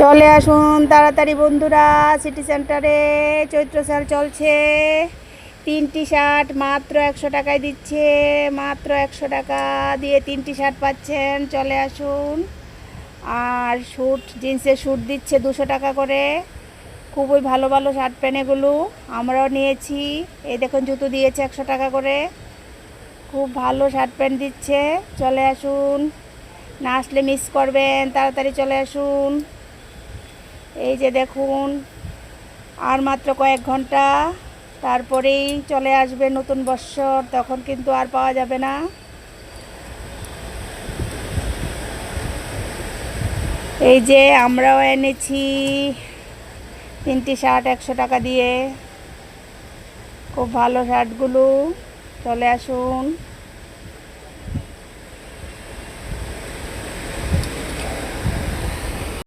চলে আসুন তাড়াতাড়ি বন্ধুরা, সিটি সেন্টারে চৈত্র সেল চলছে। 3টি শার্ট মাত্র 100 টাকায় দিচ্ছে। মাত্র 100 টাকা দিয়ে 3টি শার্ট পাচ্ছেন, চলে আসুন। আর স্যুট, জিন্সের স্যুট দিচ্ছে 200 টাকা করে। খুবই ভালো ভালো শার্ট প্যান্ট এগুলো, আমরাও নিয়েছি। এই দেখুন, জুতো দিয়েছে 100 টাকা করে। খুব ভালো শার্ট প্যান্ট দিচ্ছে, চলে আসুন। না আসলে মিস করবেন, তাড়াতাড়ি চলে আসুন। এই যে দেখুন, আর মাত্র কয়েক ঘন্টা, তারপরেই চলে আসবে নতুন বৎসর, তখন কিন্তু আর পাওয়া যাবে না। এই যে আমরাও এনেছি 3টি শার্ট 100 টাকা দিয়ে। খুব ভালো শার্টগুলো, চলে আসুন।